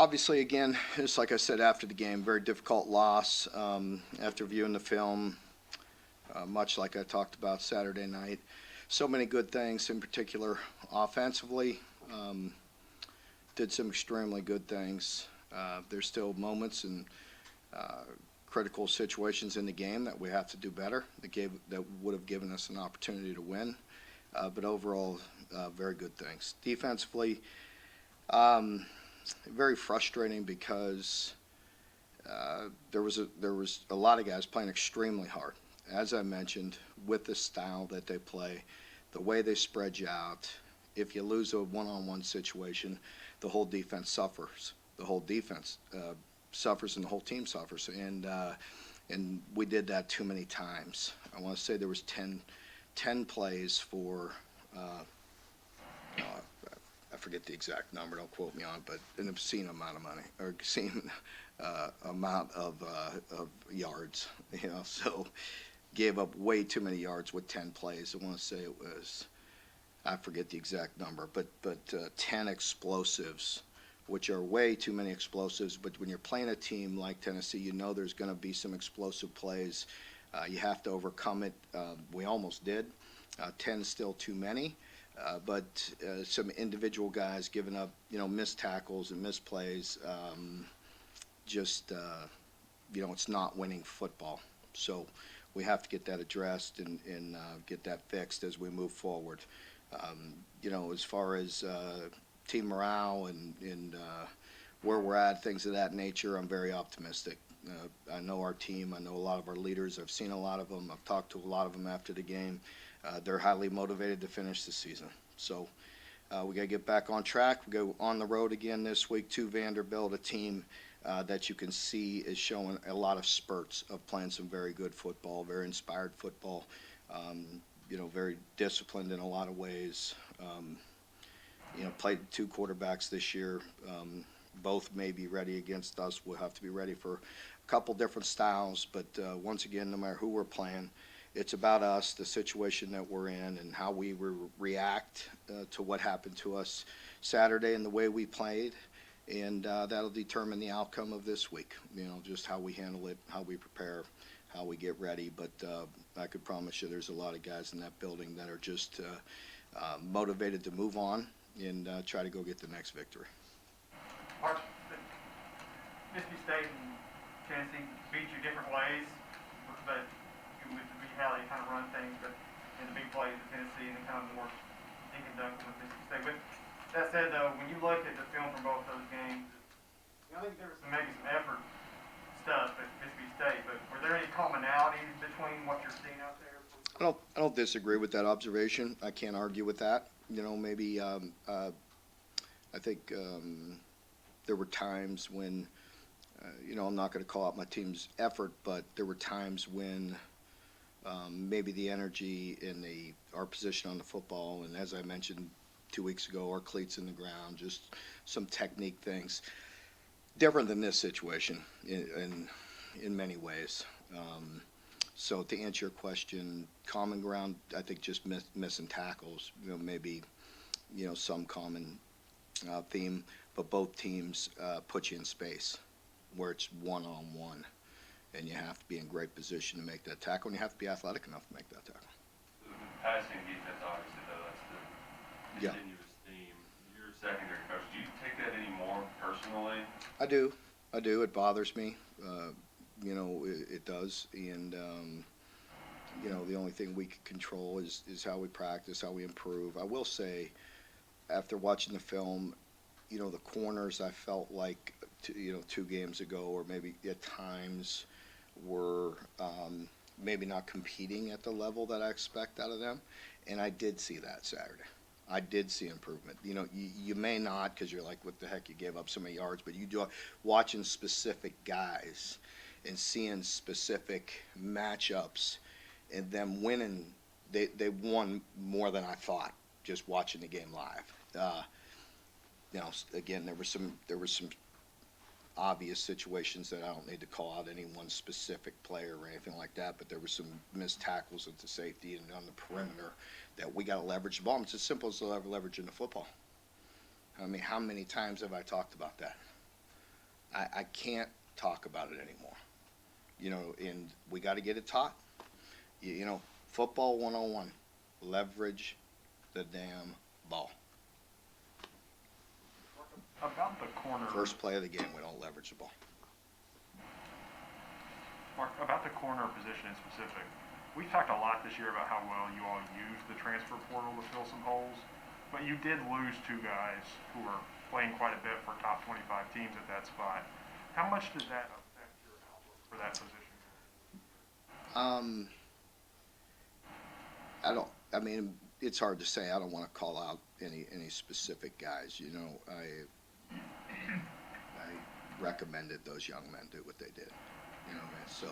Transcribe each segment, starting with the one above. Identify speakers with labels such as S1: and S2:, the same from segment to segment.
S1: Obviously, again, just like I said after the game, very difficult loss. After viewing the film, much like I talked about Saturday night, so many good things, in particular offensively. Um, did some extremely good things. There's still moments and uh, critical situations in the game that we have to do better. That would have given us an opportunity to win. But overall, very good things. Defensively, um, very frustrating because there was a lot of guys playing extremely hard. As I mentioned, with the style that they play, the way they spread you out. If you lose a one-on-one situation, the whole defense suffers. The whole defense suffers, and the whole team suffers. And we did that too many times. I want to say there was 10 plays for. Uh, I forget the exact number. Don't quote me on it, but an obscene amount of money or obscene amount of yards. So gave up way too many yards with 10 plays. I want to say it was, I forget the exact number, but 10 explosives, which are way too many explosives. But when you're playing a team like Tennessee, you know there's going to be some explosive plays. You have to overcome it. We almost did. 10 is still too many. But some individual guys giving up, missed tackles and missed plays. Just, it's not winning football. So we have to get that addressed and get that fixed as we move forward. As far as team morale and where we're at, things of that nature, I'm very optimistic. I know our team. I know a lot of our leaders. I've seen a lot of them. I've talked to a lot of them after the game. They're highly motivated to finish the season. So we got to get back on track. We go on the road again this week to Vanderbilt, a team that you can see is showing a lot of spurts of playing some very good football, very inspired football. Very disciplined in a lot of ways. Played two quarterbacks this year. Both may be ready against us. We'll have to be ready for a couple different styles. But once again, no matter who we're playing, it's about us, the situation that we're in, and how we react to what happened to us Saturday and the way we played. And that'll determine the outcome of this week. Just how we handle it, how we prepare, how we get ready. But I could promise you there's a lot of guys in that building that are just motivated to move on and try to go get the next victory.
S2: Mark, Mississippi State and Tennessee beat you different ways, but with how they kind of run things, but in the big plays of Tennessee and the kind of more dink and dunk with Mississippi State. But that said, though, when you look at the film from both those games, I think there was maybe some effort stuff at Mississippi State, but were there any commonalities between what you're seeing out there?
S1: I don't disagree with that observation. I can't argue with that. Maybe I think there were times when, I'm not going to call out my team's effort, but there were times when maybe the energy in our position on the football, and as I mentioned 2 weeks ago, our cleats in the ground, just some technique things, different than this situation in many ways. So to answer your question, common ground, I think just missing tackles, maybe, some common theme, but both teams put you in space where it's one-on-one, and you have to be in great position to make that tackle, and you have to be athletic enough to make that tackle.
S3: The passing defense, obviously, though, that's the continuous theme. You're a secondary coach. Do you take that any more personally?
S1: I do. It bothers me. It does. And, the only thing we can control is how we practice, how we improve. I will say, after watching the film, the corners I felt like, 2 games ago, or maybe at times, were maybe not competing at the level that I expect out of them. And I did see that Saturday. I did see improvement. You may not, because you're like, what the heck, you gave up so many yards, but you do watching specific guys and seeing specific matchups and them winning. They won more than I thought just watching the game live. Again, there were some obvious situations that I don't need to call out any one specific player or anything like that, but there were some missed tackles at the safety and on the perimeter that we got to leverage the ball. It's as simple as leveraging the football. I mean, how many times have I talked about that? I can't talk about it anymore. And we got to get it taught. Football 101, leverage the damn ball.
S2: About the corner.
S1: First play of the game, we don't leverage the ball.
S2: Mark, about the corner position in specific, we've talked a lot this year about how well you all used the transfer portal to fill some holes, but you did lose two guys who were playing quite a bit for top 25 teams at that spot. How much did that affect your outlook for that position?
S1: I don't. I mean, it's hard to say. I don't want to call out any specific guys. I recommended those young men do what they did. And so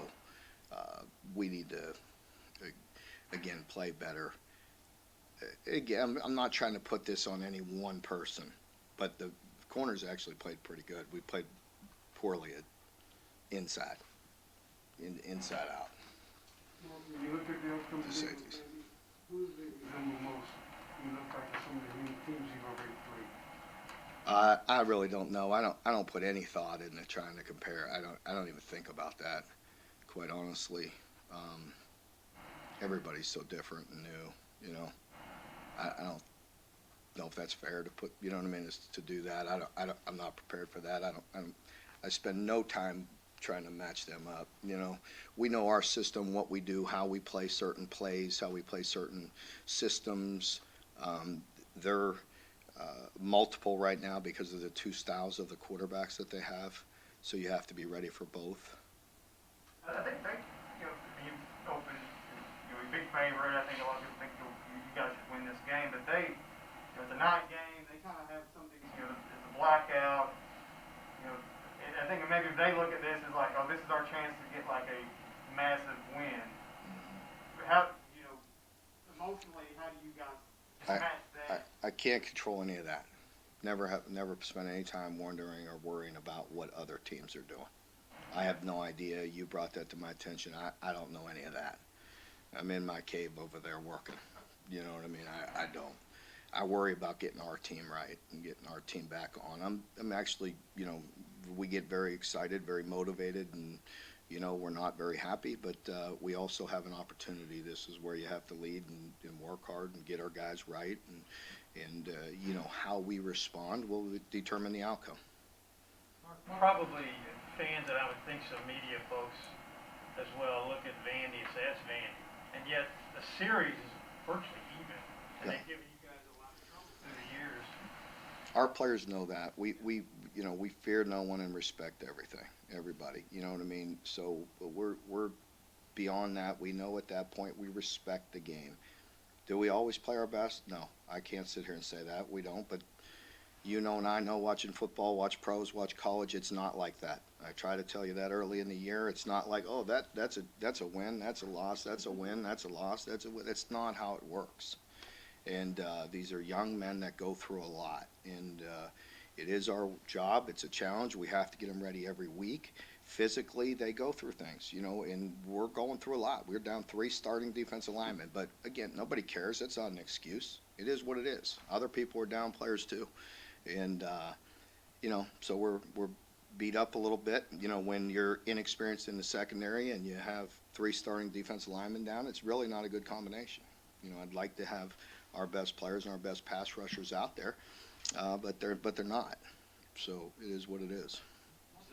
S1: we need to again play better. Again, I'm not trying to put this on any one person, but the corners actually played pretty good. We played poorly at inside out.
S4: When you look at the upcoming
S1: The
S4: games,
S1: safeties.
S4: who does it resemble most? You look like some of the new teams you've already played.
S1: I really don't know. I don't put any thought into trying to compare. I don't even think about that, quite honestly. Everybody's so different and new. I don't know if that's fair to put. You know what I mean? Is to do that. I'm not prepared for that. I spend no time trying to match them up. We know our system, what we do, how we play certain plays, how we play certain systems. They're multiple right now because of the two styles of the quarterbacks that they have. So you have to be ready for both.
S2: I think you opened, a big favorite. I think a lot of people think you guys should win this game, but it's a night game. They kind of have something, it's a blackout. And I think maybe if they look at this as like, oh, this is our chance to get like a massive win. But how, emotionally, how do you guys match that?
S1: I can't control any of that. Never spent any time wondering or worrying about what other teams are doing. I have no idea. You brought that to my attention. I don't know any of that. I'm in my cave over there working. You know what I mean? I don't. I worry about getting our team right and getting our team back on. I'm actually, we get very excited, very motivated, and we're not very happy, but we also have an opportunity. This is where you have to lead and work hard and get our guys right, and how we respond will determine the outcome.
S5: Probably fans, and I would think some media folks as well, look at Vandy and say that's Vandy, and yet the series is virtually even, and they've given you guys a lot of trouble through the years.
S1: Our players know that. We fear no one and respect everybody. You know what I mean? So we're beyond that. We know at that point we respect the game. Do we always play our best? No, I can't sit here and say that. We don't, but and I know watching football, watch pros, watch college, it's not like that. I try to tell you that early in the year. It's not like, oh, that's a win, that's a loss, that's a win, that's a loss, that's a win. That's not how it works. And these are young men that go through a lot. And it is our job. It's a challenge. We have to get them ready every week. Physically, they go through things, and we're going through a lot. We're down 3 starting defensive linemen. But, again, nobody cares. That's not an excuse. It is what it is. Other people are down players, too. And, so we're beat up a little bit. When you're inexperienced in the secondary and you have 3 starting defensive linemen down, it's really not a good combination. I'd like to have our best players and our best pass rushers out there, but they're not. So it is what it is.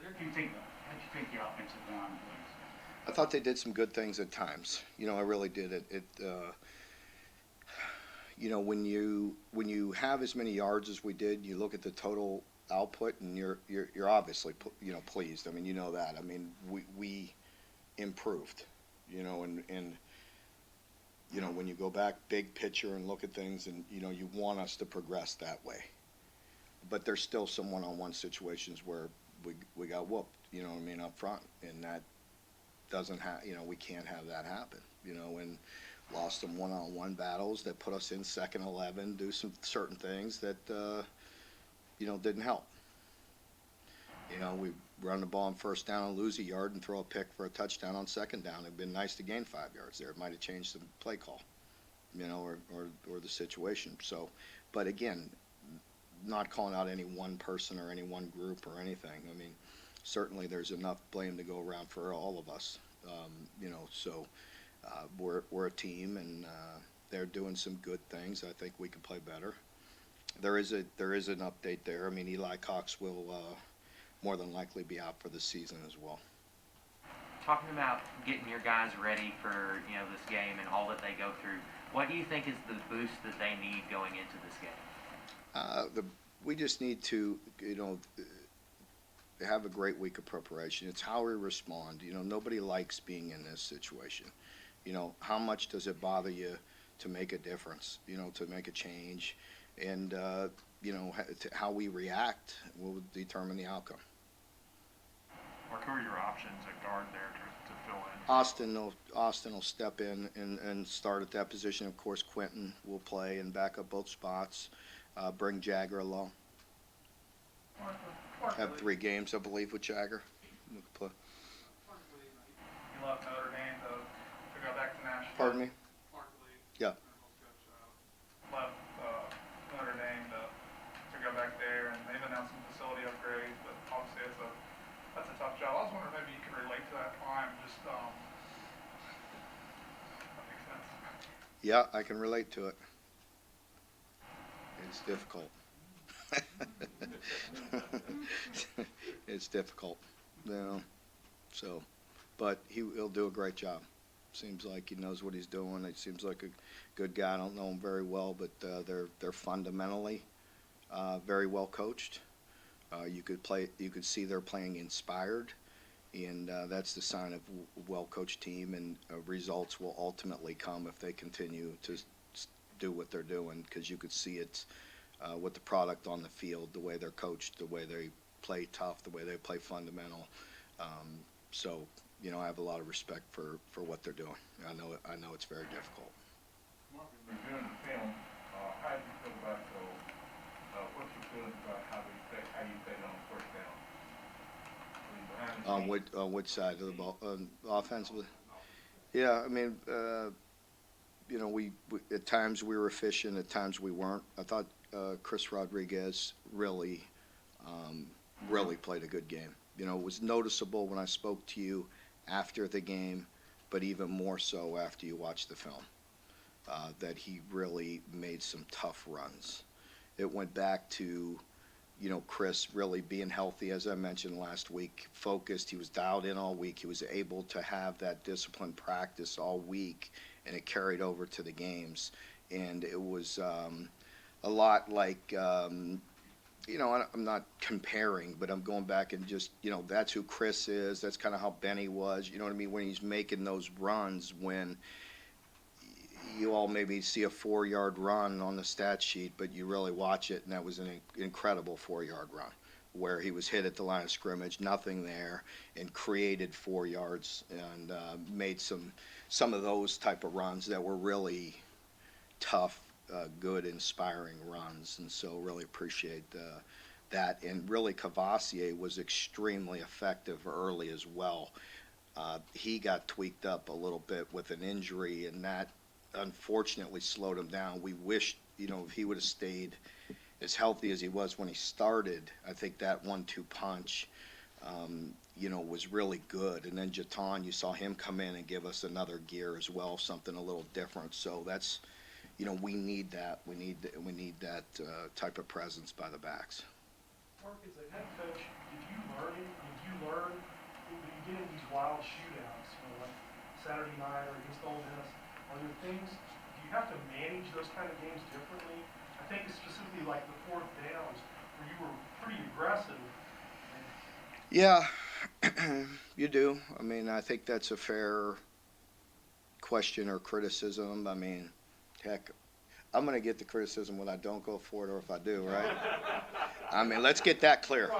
S6: How did you think the offensive line was?
S1: I thought they did some good things at times. I really did. When you have as many yards as we did, you look at the total output, and you're obviously pleased. I mean, that. I mean, we improved. And when you go back big picture and look at things, and you want us to progress that way. But there's still some one-on-one situations where we got whooped, up front, and that doesn't we can't have that happen, and lost some one-on-one battles that put us in second 11, do some certain things that didn't help. We run the ball on first down and lose a yard and throw a pick for a touchdown on second down. It'd been nice to gain 5 yards there. It might have changed the play call, or the situation. So, but again, not calling out any one person or any one group or anything. I mean, certainly there's enough blame to go around for all of us. So we're a team, and they're doing some good things. I think we can play better. There is an update there. I mean, Eli Cox will more than likely be out for the season as well.
S7: Talking about getting your guys ready for this game and all that they go through, what do you think is the boost that they need going into this game?
S1: We just need to, have a great week of preparation. It's how we respond. Nobody likes being in this situation. How much does it bother you to make a difference? To make a change, and how we react will determine the outcome.
S2: Mark, who are your options at guard there to fill in?
S1: Austin will step in and start at that position. Of course, Quentin will play and back up both spots. Bring Jagger along. Have 3 games, I believe, with Jagger.
S2: You left Notre Dame to go back to Nashville.
S1: Pardon me? Yeah.
S2: Left Notre Dame to go back there, and they've announced some facility upgrades, but obviously that's a tough job. I was wondering if maybe you could relate to that climb, just that makes sense.
S1: Yeah, I can relate to it. It's difficult. It's difficult, but he'll do a great job. Seems like he knows what he's doing. He seems like a good guy. I don't know him very well, but they're fundamentally very well coached. You could see they're playing inspired, and that's the sign of a well-coached team. And results will ultimately come if they continue to do what they're doing, because you could see it with the product on the field, the way they're coached, the way they play tough, the way they play fundamental. I have a lot of respect for what they're doing. I know it's very difficult.
S8: Mark, in reviewing the film, how do you feel about what's your feeling about how you played on first down?
S1: On which side of the ball? Offensively? Yeah, I mean, we at times we were efficient, at times we weren't. I thought Chris Rodriguez really played a good game. It was noticeable when I spoke to you after the game, but even more so after you watched the film, that he really made some tough runs. It went back to, Chris really being healthy, as I mentioned last week, focused. He was dialed in all week. He was able to have that disciplined practice all week, and it carried over to the games. And it was a lot like, I'm not comparing, but I'm going back and just, that's who Chris is. That's kind of how Benny was. You know what I mean? When he's making those runs, when you all maybe see a 4-yard run on the stat sheet, but you really watch it, and that was an incredible 4-yard run where he was hit at the line of scrimmage, nothing there, and created 4 yards and made some of those type of runs that were really tough, good, inspiring runs. And so really appreciate that. And really Cavassier was extremely effective early as well. He got tweaked up a little bit with an injury, and that unfortunately slowed him down. We wished, if he would have stayed as healthy as he was when he started, I think that 1-2 punch, was really good. And then Jatan, you saw him come in and give us another gear as well, something a little different. So that's, we need that. We need that type of presence by the backs.
S9: Mark, as a head coach, did you learn when you get in these wild shootouts, like Saturday night or against Ole Miss, are there things, do you have to manage those kind of games differently? I think specifically like the 4th downs where you were pretty aggressive.
S1: Yeah, you do. I mean, I think that's a fair question or criticism. I mean, heck, I'm going to get the criticism when I don't go for it or if I do, right? I mean, let's get that clear.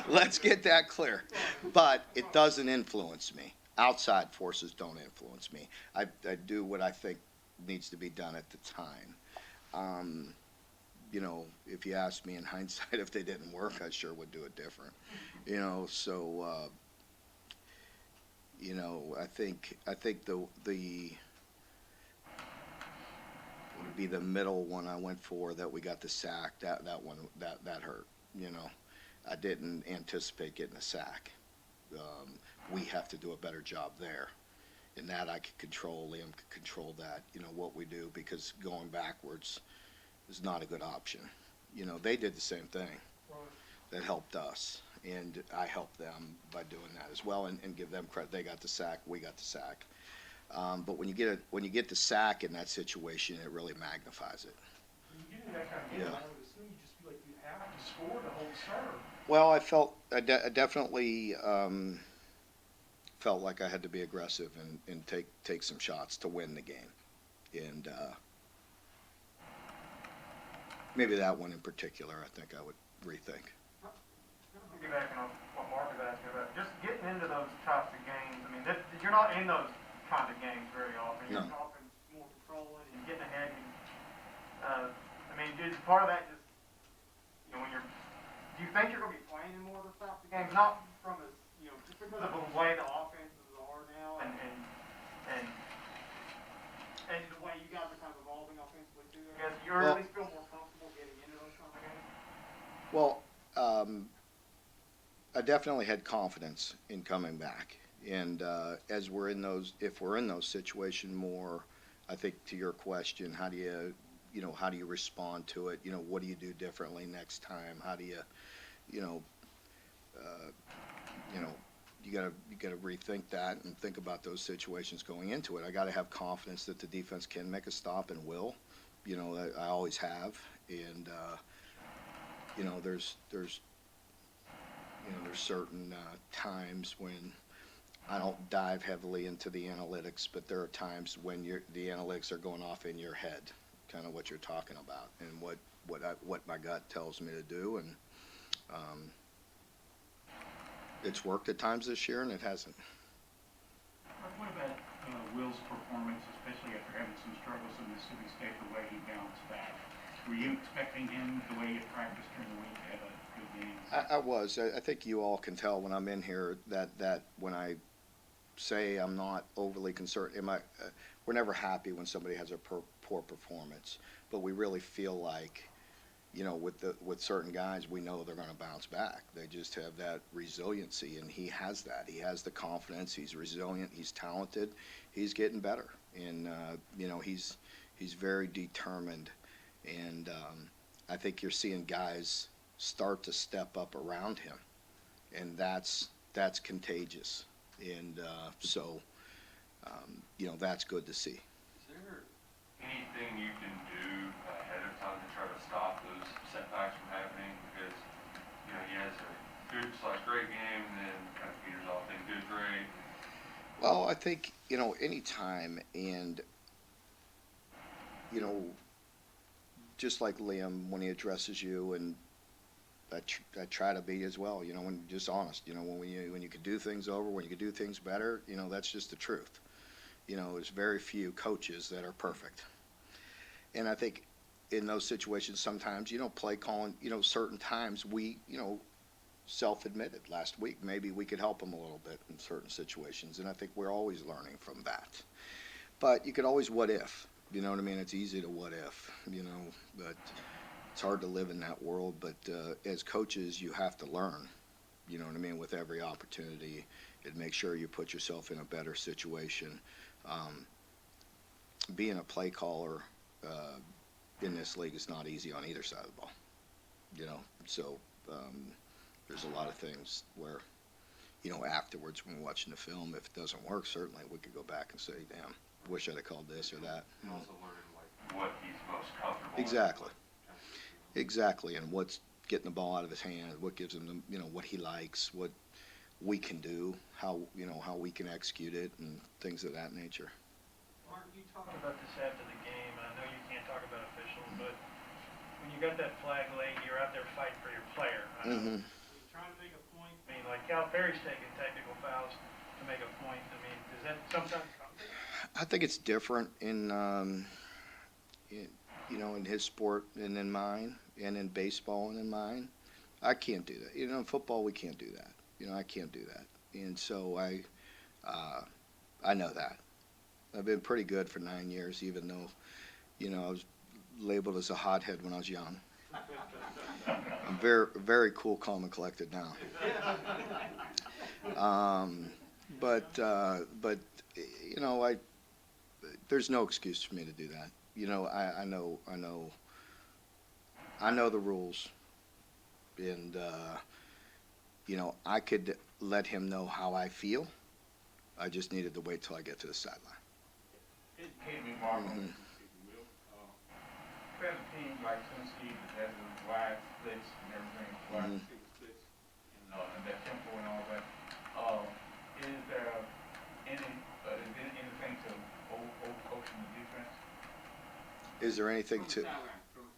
S1: Let's get that clear. But it doesn't influence me. Outside forces don't influence me. I do what I think needs to be done at the time. If you ask me in hindsight if they didn't work, I sure would do it different. I think the would be the middle one I went for that we got the sack. That one that hurt. I didn't anticipate getting a sack. We have to do a better job there. In that I could control, Liam could control that, what we do, because going backwards is not a good option. They did the same thing. That helped us, and I helped them by doing that as well, and give them credit. They got the sack, we got the sack. But when you get the sack in that situation, it really magnifies it.
S9: When you get in that kind of game,
S1: Yeah.
S9: I would assume you just feel like you have to score to hold serve.
S1: Well, I definitely felt like I had to be aggressive and take some shots to win the game, and maybe that one in particular, I think I would rethink.
S2: Piggybacking on what Mark was asking about, just getting into those types of games. I mean, you're not in those kind of games very often. You're
S1: No.
S2: often more controlling and getting ahead. I mean, is part of that just, when do you think you're going to be playing in more of those types of games? Not from a, just because of the way the offenses are now and the way you guys are kind of evolving offensively too. I guess you at least feel more comfortable getting into those kind of games.
S1: Well, I definitely had confidence in coming back, and if we're in those situations more, I think to your question, how do you respond to it? What do you do differently next time? How do you, you gotta rethink that and think about those situations going into it. I got to have confidence that the defense can make a stop and will. I always have, and there's certain times when I don't dive heavily into the analytics, but there are times when the analytics are going off in your head, kind of what you're talking about, and what my gut tells me to do, and it's worked at times this year, and it hasn't.
S6: What about Will's performance, especially after having some struggles in Mississippi State, the way he bounced back? Were you expecting him, the way he had practiced during the week, to have a good game?
S1: I was. I think you all can tell when I'm in here that when I say I'm not overly concerned, we're never happy when somebody has a poor performance, but we really feel like, with certain guys, we know they're going to bounce back. They just have that resiliency, and he has that. He has the confidence. He's resilient. He's talented. He's getting better, and he's very determined. And I think you're seeing guys start to step up around him, and that's contagious. And so that's good to see.
S3: Is there anything you can do ahead of time to try to stop those setbacks from happening? Because, he has a good/great game, and then kind of peters off, then good, great.
S1: Well, I think, anytime, and, just like Liam, when he addresses you, and I try to be as well, when just honest, when you can do things over, when you can do things better, that's just the truth. There's very few coaches that are perfect. And I think in those situations, sometimes, play calling, certain times we, self-admitted last week, maybe we could help them a little bit in certain situations. And I think we're always learning from that. But you could always what if, you know what I mean? It's easy to what if, but it's hard to live in that world. But as coaches, you have to learn, you know what I mean, with every opportunity, and make sure you put yourself in a better situation. Being a play caller in this league is not easy on either side of the ball, so there's a lot of things where, afterwards when we're watching the film, if it doesn't work, certainly we could go back and say, damn, wish I'd have called this or that.
S3: And also learning what he's most comfortable
S1: Exactly.
S3: with.
S1: Exactly, and what's getting the ball out of his hand, what gives him what he likes, what we can do, how we can execute it, and things of that nature.
S5: Mark, you talked about this after the game, and I know you can't talk about officials, but when you got that flag late, you're out there fighting for your player. I know.
S1: Mm-hmm.
S5: You're trying to make a point. I mean, like Cal Perry's taking technical fouls to make a point. I mean, does that sometimes come to you?
S1: I think it's different in his sport and in mine, and in baseball and in mine. I can't do that. In football, we can't do that. I can't do that. And so I know that. I've been pretty good for 9 years, even though, I was labeled as a hothead when I was young. I'm very cool, calm, and collected now. But you know, there's no excuse for me to do that. You know, I know the rules, and you know, I could let him know how I feel. I just needed to wait till I get to the sideline.
S8: Educate me, Mark, on
S1: Mhm.
S8: this, if you will. There's a team like Tennessee that has those wide splits and everything, wide
S1: Mhm.
S8: receiver splits, and that tempo and all that. Is there anything to overcoaching the defense?
S1: Is there anything
S8: From the
S1: to
S8: sideline, from the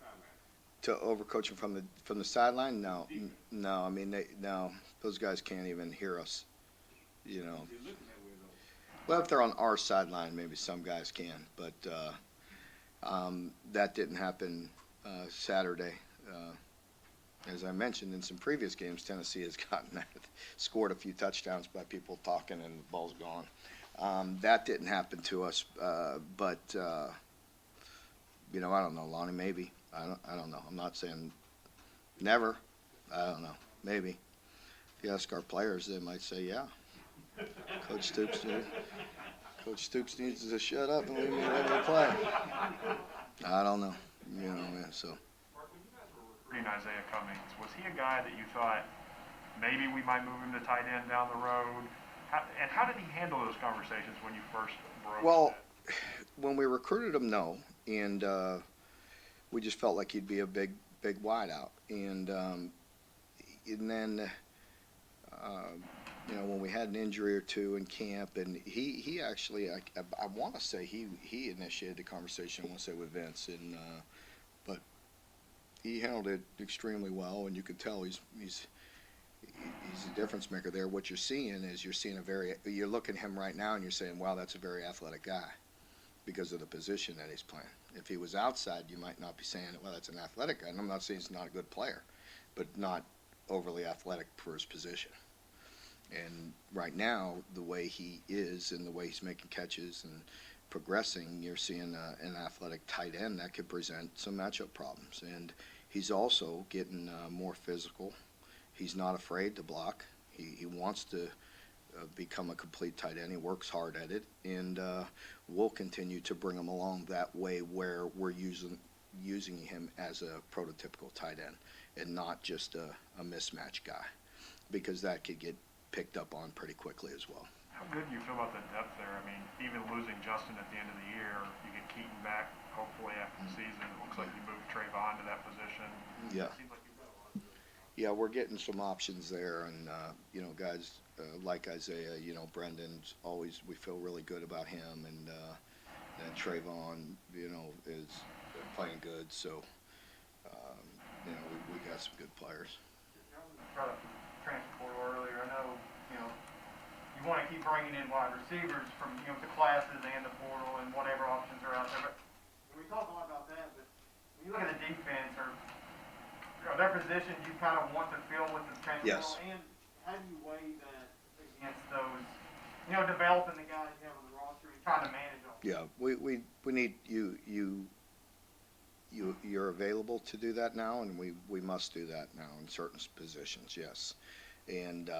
S8: sideline.
S1: overcoach him from the sideline? No,
S8: Defense.
S1: no. I mean, no. Those guys can't even hear us. You know.
S8: They're looking that way though.
S1: Well, if they're on our sideline, maybe some guys can, but that didn't happen Saturday. As I mentioned in some previous games, Tennessee has scored a few touchdowns by people talking and the ball's gone. That didn't happen to us, but you know, I don't know, Lonnie. Maybe I don't know. I'm not saying never. I don't know. Maybe if you ask our players, they might say, yeah. Coach Stoops needs to shut up and leave me let me play. I don't know. You know, man. So.
S2: Mark, when you guys were recruiting Isaiah Cummings, was he a guy that you thought maybe we might move him to tight end down the road? How did he handle those conversations when you first broached
S1: Well,
S2: that?
S1: when we recruited him, no, and we just felt like he'd be a big wideout, and then you know, when we had an injury or two in camp, and he actually, I want to say he initiated the conversation. I want to say with Vince, and but he handled it extremely well, and you could tell he's a difference maker there. What you're seeing is you're looking at him right now, and you're saying, wow, that's a very athletic guy because of the position that he's playing. If he was outside, you might not be saying, well, that's an athletic guy. And I'm not saying he's not a good player, but not overly athletic for his position. And right now, the way he is and the way he's making catches and progressing, you're seeing an athletic tight end that could present some matchup problems. And he's also getting more physical. He's not afraid to block. He wants to become a complete tight end. He works hard at it, and we'll continue to bring him along that way where we're using him as a prototypical tight end and not just a mismatch guy, because that could get picked up on pretty quickly as well.
S2: How good do you feel about the depth there? I mean, even losing Justin at the end of the year, you get Keaton back hopefully after the season. It looks like you moved Trayvon to that position.
S1: Yeah.
S2: It seems like you've got a lot of good.
S1: Yeah, we're getting some options there, and you know, guys like Isaiah, you know, Brendan's always, we feel really good about him, and Trayvon, you know, is playing good. So, you know, we got some good players.
S2: Brought up the transfer portal earlier. I know, you know, you want to keep bringing in wide receivers from, you know, the classes and the portal and whatever options are out there. But we talk a lot about that, but when you look at the defense, are there positions you kind of want to fill with the transfer
S1: Yes.
S2: portal? And how do you weigh that against those, you know, developing the guys you have on the roster and trying to manage them?
S1: Yeah, we need you're available to do that now, and we must do that now in certain positions, yes. And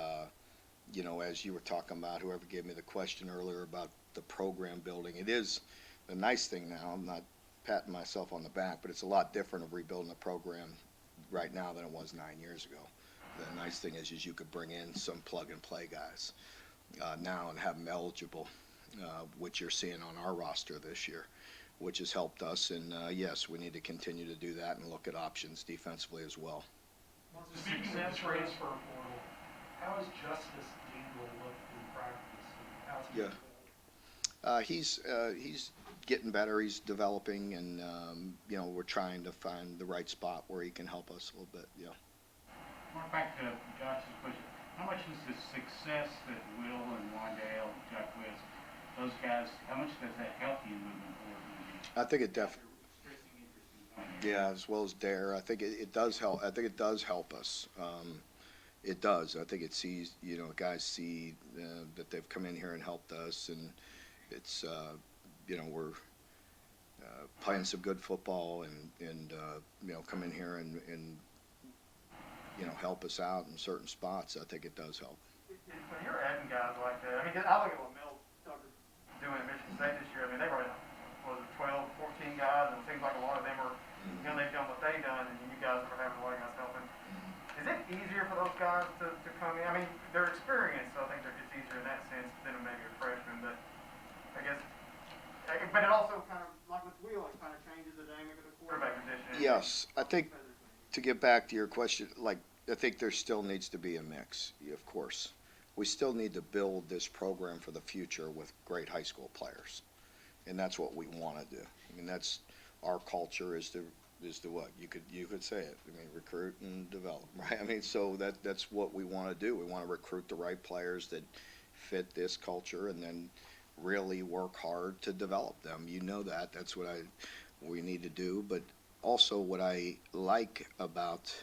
S1: you know, as you were talking about, whoever gave me the question earlier about the program building, it is the nice thing now. I'm not patting myself on the back, but it's a lot different of rebuilding a program right now than it was 9 years ago. The nice thing is you could bring in some plug and play guys now and have them eligible, which you're seeing on our roster this year, which has helped us. And yes, we need to continue to do that and look at options defensively as well.
S9: Speaking of the transfer portal, how has Justice Dingle looked in practice? And how's he
S1: Yeah. He's getting better. He's developing, and you know, we're trying to find the right spot where he can help us a little bit. Yeah.
S6: Mark, back to Josh's question. How much is the success that Will and Wandale, Jack West, those guys, how much does that help you moving forward?
S1: I think it definitely.
S6: Expressing interest in coming.
S1: Yeah, as well as Dare. I think it does help. I think it does help us. It does. I think it sees, you know, guys see that they've come in here and helped us, and it's, you know, we're playing some good football, and you know, come in here and help us out in certain spots, I think it does help.
S2: When you're adding guys like that, I mean, I look at what Mel Tucker's doing at Michigan State this year. I mean, they brought in, was it 12, 14 guys, and it seems like a lot of them are, they've done what they've done, and you guys are having a lot of guys helping. Is it easier for those guys to come in? I mean, they're experienced, so I think it's easier in that sense than maybe a freshman, but I guess, but it also kind of, like with Will, it kind of changes the dynamic of the quarterback position.
S1: Yes, I think to get back to your question, like, I think there still needs to be a mix, of course. We still need to build this program for the future with great high school players. And that's what we want to do. I mean, that's our culture is to what? You could say it. I mean, recruit and develop, right? I mean, so that's what we want to do. We want to recruit the right players that fit this culture and then really work hard to develop them. You know that. That's what we need to do. But also what I like about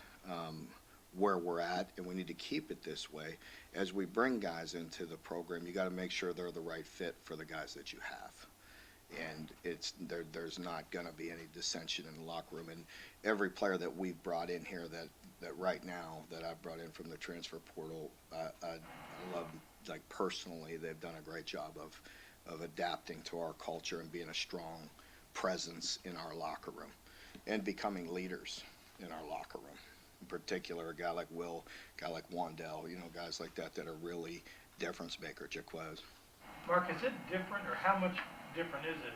S1: where we're at, and we need to keep it this way, as we bring guys into the program, you got to make sure they're the right fit for the guys that you have. And there's not going to be any dissension in the locker room. And every player that we've brought in here that right now that I've brought in from the transfer portal, I love, like, personally, they've done a great job of adapting to our culture and being a strong presence in our locker room and becoming leaders in our locker room. In particular, a guy like Will, a guy like Wandell, guys like that are really difference maker, Jaquez.
S5: Mark, is it different, or how much different is it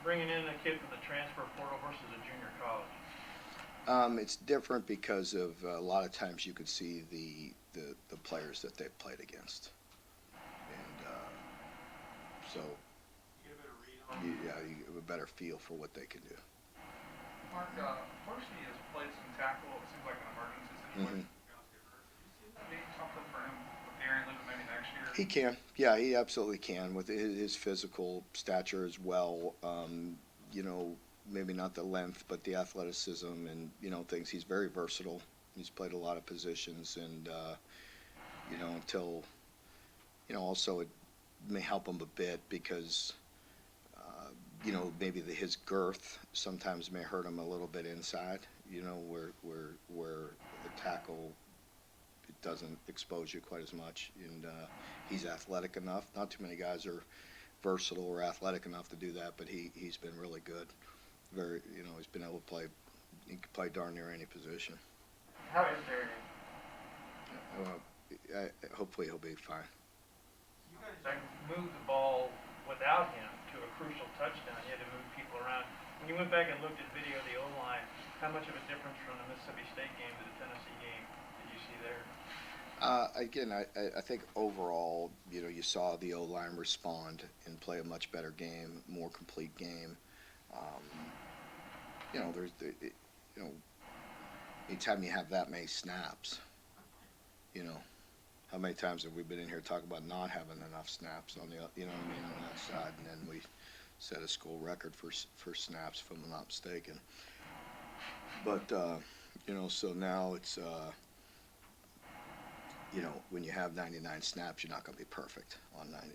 S5: bringing in a kid from the transfer portal versus a junior college?
S1: It's different because of a lot of times you could see the players that they've played against, and so
S2: You get a better read on
S1: you have a better feel for what they can do.
S10: Mark, Percy has played some tackle. It seems like an emergency situation. Guys get hurt. Do you see that being something for him with Darien Lewis maybe next year?
S1: He can. Yeah, he absolutely can with his physical stature as well. Maybe not the length, but the athleticism and, things. He's very versatile. He's played a lot of positions and, until, also it may help him a bit because, maybe his girth sometimes may hurt him a little bit inside, where the tackle, it doesn't expose you quite as much. And he's athletic enough. Not too many guys are versatile or athletic enough to do that, but he's been really good. Very, he's been able to play. He can play darn near any position.
S2: How is Darien?
S1: Hopefully he'll be fine.
S5: You guys moved the ball without him to a crucial touchdown. You had to move people around. When you went back and looked at video of the O-line, how much of a difference from the Mississippi State game to the Tennessee game did you see there?
S1: Again, I think overall, you saw the O-line respond and play a much better game, more complete game. Anytime you have that many snaps, how many times have we been in here talking about not having enough snaps on the, on that side, and then we set a school record for snaps, if I'm not mistaken. But so now it's when you have 99 snaps, you're not going to be perfect on 90.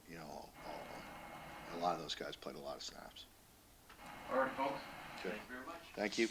S1: A lot of those guys played a lot of snaps.
S10: All right, folks.
S1: Okay.
S10: Thank you very much.
S1: Thank you.